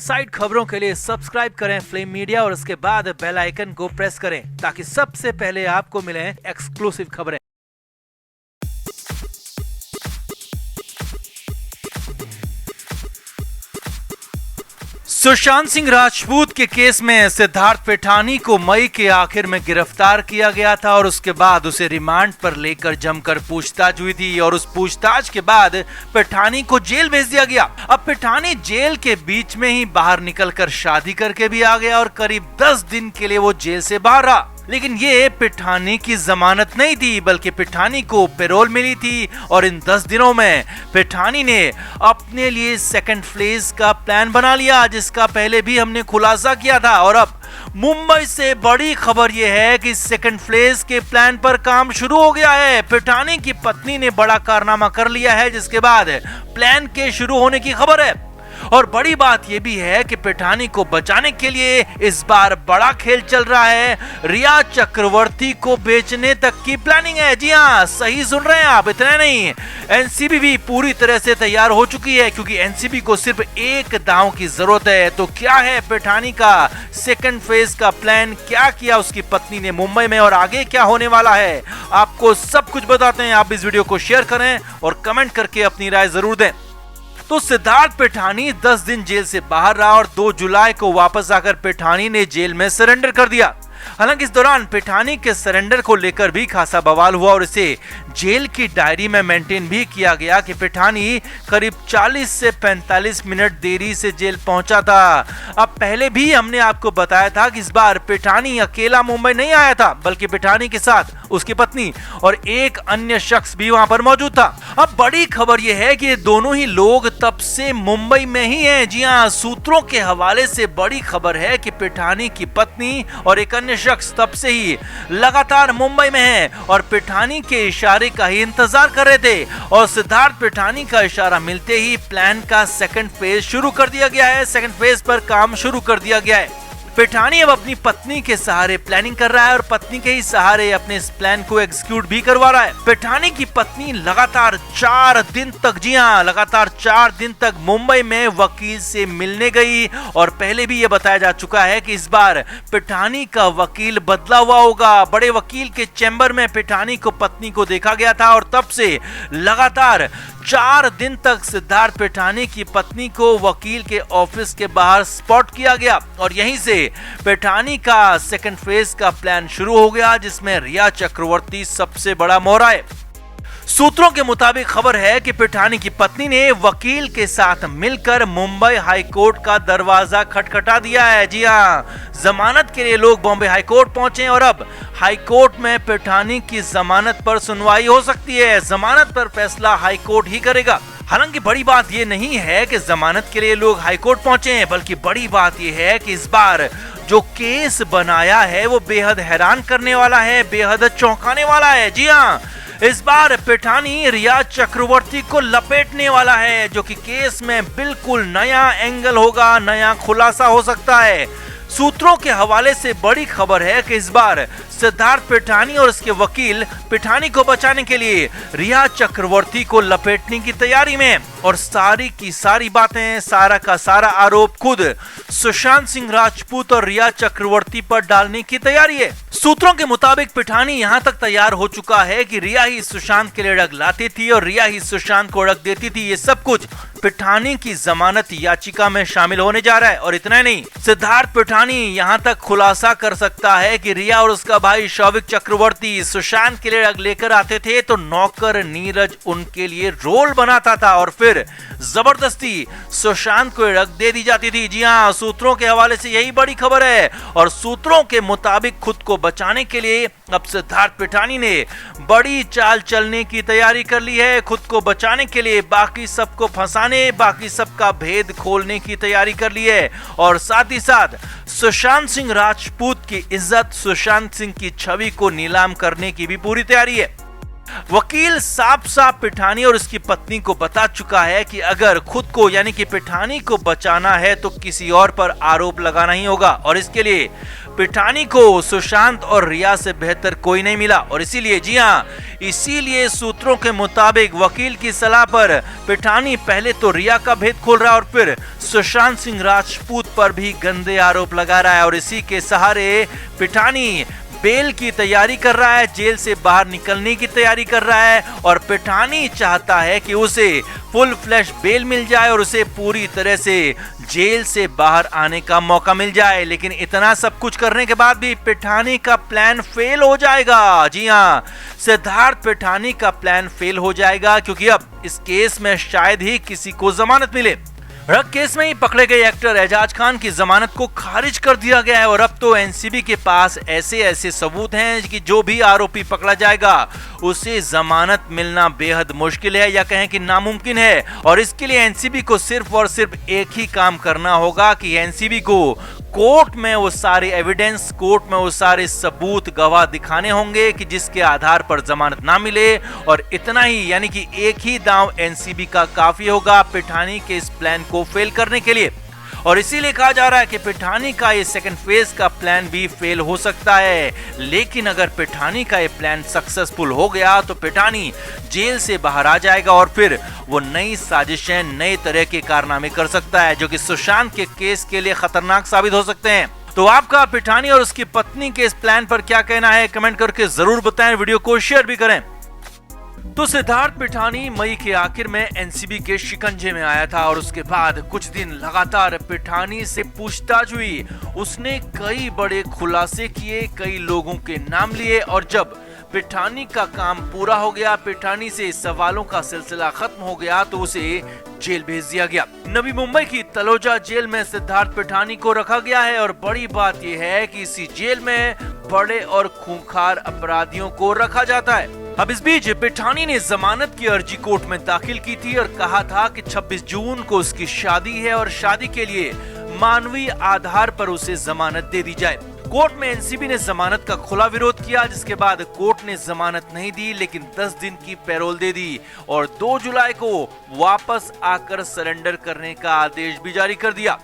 Side खबरों के लिए सब्सक्राइब करें फ्लेम मीडिया और उसके बाद बेल आइकन को प्रेस करें ताकि सबसे पहले आपको मिले एक्सक्लूसिव खबरें। सुशांत सिंह राजपूत के केस में सिद्धार्थ पिठानी को मई के आखिर में गिरफ्तार किया गया था और उसके बाद उसे रिमांड पर लेकर जमकर पूछताछ हुई थी और उस पूछताछ के बाद पिठानी को जेल भेज दिया गया। अब पिठानी जेल के बीच में ही बाहर निकलकर शादी करके भी आ गया और करीब 10 दिन के लिए वो जेल से बाहर रहा। लेकिन ये पिठानी की जमानत नहीं थी बल्कि पिठानी को पैरोल मिली थी और इन 10 दिनों में पिठानी ने अपने लिए सेकंड फेज का प्लान बना लिया जिसका पहले भी हमने खुलासा किया था। और अब मुंबई से बड़ी खबर यह है कि सेकंड फेज के प्लान पर काम शुरू हो गया है। पिठानी की पत्नी ने बड़ा कारनामा कर लिया है जिसके बाद प्लान के शुरू होने की खबर है। और बड़ी बात यह भी है कि पिठानी को बचाने के लिए इस बार बड़ा खेल चल रहा है। रिया चक्रवर्ती को बेचने तक की प्लानिंग है। जी हाँ, सही सुन रहे हैं आप। इतना नहीं, एनसीबी भी पूरी तरह से तैयार हो चुकी है क्योंकि एनसीबी को सिर्फ एक दांव की जरूरत है। तो क्या है पिठानी का सेकंड फेज का प्लान, क्या किया उसकी पत्नी ने मुंबई में और आगे क्या होने वाला है, आपको सब कुछ बताते हैं। आप इस वीडियो को शेयर करें और कमेंट करके अपनी राय जरूर दें। तो सिद्धार्थ पिठानी 10 दिन जेल से बाहर रहा और 2 जुलाई को वापस आकर पिठानी ने जेल में सरेंडर कर दिया। हालांकि इस दौरान पिठानी के सरेंडर को लेकर भी खासा बवाल हुआ और इसे जेल की डायरी में मेंटेन भी किया गया कि पिठानी करीब 40 से 45 मिनट देरी से जेल पहुंचा था। अब पहले भी हमने आपको बताया था कि इस बार पिठानी अकेला मुंबई नहीं आया था बल्कि पिठानी के साथ उसकी पत्नी और एक अन्य शख्स भी वहां पर मौजूद था। अब बड़ी खबर यह है कि ये दोनों ही लोग तब से मुंबई में ही हैं। जी हां, सूत्रों के हवाले से बड़ी खबर है कि पिठानी की पत्नी और एक अन्य शख्स तब से ही लगातार मुंबई में हैं और पिठानी के इशारे का ही इंतजार कर रहे थे। और सिद्धार्थ पिठानी का इशारा मिलते ही प्लान का सेकंड फेज शुरू कर दिया गया है। सेकंड फेज पर काम शुरू कर दिया गया है। पिठानी अब अपनी पत्नी के सहारे प्लानिंग कर रहा है और पत्नी के ही सहारे अपने इस प्लान को एग्जीक्यूट भी करवा रहा है। पिठानी की पत्नी लगातार 4 दिन तक, जी हां, लगातार 4 दिन तक मुंबई में वकील से मिलने गई और पहले भी यह बताया जा चुका है कि इस बार पिठानी का वकील बदला हुआ होगा। बड़े वकील के चैम्बर में पिठानी को पत्नी को देखा गया था और तब से लगातार 4 दिन तक सिद्धार्थ पिठानी की पत्नी को वकील के ऑफिस के बाहर स्पॉट किया गया और यहीं से पिठानी का सेकंड फेज का प्लान शुरू हो गया जिसमें रिया चक्रवर्ती सबसे बड़ा मोहरा है। सूत्रों के मुताबिक खबर है कि पिठानी की पत्नी ने वकील के साथ मिलकर मुंबई हाई कोर्ट का दरवाजा खटखटा दिया है। जी हां, जमानत के लिए लोग बॉम्बे हाई कोर्ट पहुंचे और अब हाई कोर्ट में पिठानी की जमानत पर सुनवाई हो सकती है। जमानत पर फैसला हाई कोर्ट ही करेगा। हालांकि बड़ी बात यह नहीं है कि जमानत के लिए लोग हाई कोर्ट पहुंचे हैं बल्कि बड़ी बात यह है कि इस बार जो केस बनाया है वो बेहद हैरान करने वाला है, बेहद चौंकाने वाला है। जी हां, इस बार पिठानी रिया चक्रवर्ती को लपेटने वाला है जो कि केस में बिल्कुल नया एंगल होगा, नया खुलासा हो सकता है। सूत्रों के हवाले से बड़ी खबर है कि इस बार सिद्धार्थ पिठानी और उसके वकील पिठानी को बचाने के लिए रिया चक्रवर्ती को लपेटने की तैयारी में और सारी की सारी बातें, सारा का सारा आरोप खुद सुशांत सिंह राजपूत और रिया चक्रवर्ती पर डालने की तैयारी है। सूत्रों के मुताबिक पिठानी यहां तक तैयार हो चुका है कि रिया ही सुशांत के लिए अड़क लाती थी और रिया ही सुशांत को अड़क देती थी। ये सब कुछ पिठानी की जमानत याचिका में शामिल होने जा रहा है। और इतना नहीं, सिद्धार्थ पिठानी यहां तक खुलासा कर सकता है कि रिया और उसका भाई शौविक चक्रवर्ती सुशांत के लिए अड़क लेकर आते थे तो नौकर नीरज उनके लिए रोल बनाता था और फिर जबरदस्ती सुशांत को अड़क दे दी जाती थी। जी हां, सूत्रों के हवाले से यही बड़ी खबर है। और सूत्रों के मुताबिक खुद को बचाने के लिए अब सिद्धार्थ पिठानी ने बड़ी चाल चलने की तैयारी कर ली है। खुद को बचाने के लिए बाकी सबको फंसाने, बाकी सबका भेद खोलने की तैयारी कर ली है और साथ ही साथ सुशांत सिंह राजपूत की इज्जत, सुशांत सिंह की छवि को नीलाम करने की भी पूरी तैयारी है। वकील साफ साफ पिठानी और उसकी पत्नी को बता चुका है कि अगर खुद को यानी कि पिठानी को बचाना है तो किसी और पर आरोप लगाना ही होगा और इसके लिए पिठानी को सुशांत और रिया से बेहतर कोई नहीं मिला और इसीलिए जी हाँ, इसीलिए सूत्रों के मुताबिक वकील की सलाह पर पिठानी पहले तो रिया का भेद खोल रहा है और फिर सुशांत सिंह राजपूत पर भी गंदे आरोप लगा रहा है और इसी के सहारे पिठानी बेल की तैयारी कर रहा है, जेल से बाहर निकलने की तैयारी कर रहा है और पिठानी चाहता है कि उसे फुल फ्लैश बेल मिल जाए और उसे पूरी तरह से जेल से बाहर आने का मौका मिल जाए। लेकिन इतना सब कुछ करने के बाद भी पिठानी का प्लान फेल हो जाएगा। जी हाँ, सिद्धार्थ पिठानी का प्लान फेल हो जाएगा क्योंकि अब इस केस में शायद ही किसी को जमानत मिले। ड्रग केस में ही पकड़े गए एक्टर एजाज खान की जमानत को खारिज कर दिया गया है और अब तो एनसीबी के पास ऐसे सबूत हैं कि जो भी आरोपी पकड़ा जाएगा उसे जमानत मिलना बेहद मुश्किल है या कहें कि नामुमकिन है और इसके लिए एनसीबी को सिर्फ और सिर्फ एक ही काम करना होगा कि एनसीबी को कोर्ट में वो सारे एविडेंस, कोर्ट में वो सारे सबूत, गवाह दिखाने होंगे कि जिसके आधार पर जमानत ना मिले और इतना ही, यानी कि एक ही दांव एनसीबी का काफी होगा पिठानी के इस प्लान को फेल करने के लिए और इसीलिए कहा जा रहा है कि पिठानी का ये सेकंड फेज का प्लान भी फेल हो सकता है। लेकिन अगर पिठानी का ये प्लान सक्सेसफुल हो गया तो पिठानी जेल से बाहर आ जाएगा और फिर वो नई साजिशें, नए तरह के कारनामे कर सकता है जो कि सुशांत के केस के लिए खतरनाक साबित हो सकते हैं। तो आपका पिठानी और उसकी पत्नी के इस प्लान पर क्या कहना है, कमेंट करके जरूर बताएं, वीडियो को शेयर भी करें। तो सिद्धार्थ पिठानी मई के आखिर में एनसीबी के शिकंजे में आया था और उसके बाद कुछ दिन लगातार पिठानी से पूछताछ हुई। उसने कई बड़े खुलासे किए, कई लोगों के नाम लिए और जब पिठानी का काम पूरा हो गया, पिठानी से सवालों का सिलसिला खत्म हो गया तो उसे जेल भेज दिया गया। नवी मुंबई की तलोजा जेल में सिद्धार्थ पिठानी को रखा गया है और बड़ी बात यह है कि इसी जेल में बड़े और खूंखार अपराधियों को रखा जाता है। अब इस बीच पिठानी ने जमानत की अर्जी कोर्ट में दाखिल की थी और कहा था कि 26 जून को उसकी शादी है और शादी के लिए मानवीय आधार पर उसे जमानत दे दी जाए। कोर्ट में एनसीबी ने जमानत का खुला विरोध किया जिसके बाद कोर्ट ने जमानत नहीं दी लेकिन 10 दिन की पैरोल दे दी और 2 जुलाई को वापस आकर सरेंडर करने का आदेश भी जारी कर दिया।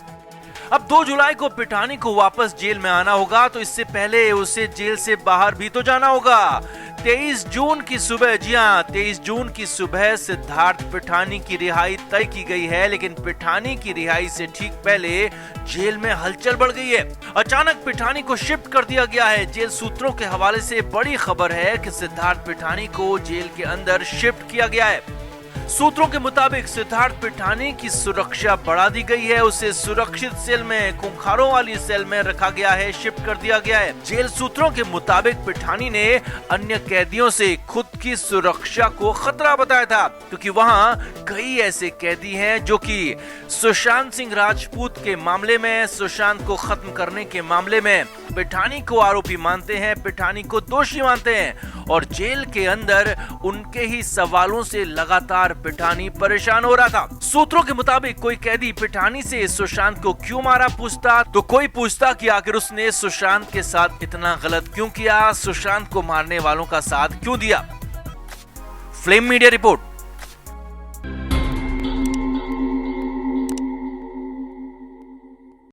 अब 2 जुलाई को पिठानी को वापस जेल में आना होगा तो इससे पहले उसे जेल से बाहर भी तो जाना होगा। 23 जून की सुबह, जी हाँ 23 जून की सुबह सिद्धार्थ पिठानी की रिहाई तय की गई है लेकिन पिठानी की रिहाई से ठीक पहले जेल में हलचल बढ़ गई है। अचानक पिठानी को शिफ्ट कर दिया गया है। जेल सूत्रों के हवाले से बड़ी खबर है कि सिद्धार्थ पिठानी को जेल के अंदर शिफ्ट किया गया है। सूत्रों के मुताबिक सिद्धार्थ पिठानी की सुरक्षा बढ़ा दी गई है, उसे सुरक्षित सेल में, खूंखारों वाली सेल में रखा गया है, शिफ्ट कर दिया गया है। जेल सूत्रों के मुताबिक पिठानी ने अन्य कैदियों से खुद की सुरक्षा को खतरा बताया था क्योंकि वहां कई ऐसे कैदी हैं जो कि सुशांत सिंह राजपूत के मामले में, सुशांत को खत्म करने के मामले में पिठानी को आरोपी मानते हैं, पिठानी को दोषी मानते हैं और जेल के अंदर उनके ही सवालों से लगातार पिठानी परेशान हो रहा था। सूत्रों के मुताबिक कोई कैदी पिठानी से सुशांत को क्यों मारा पूछता तो कोई पूछता कि आखिर उसने सुशांत के साथ इतना गलत क्यों किया, सुशांत को मारने वालों का साथ क्यों दिया। Flame media report.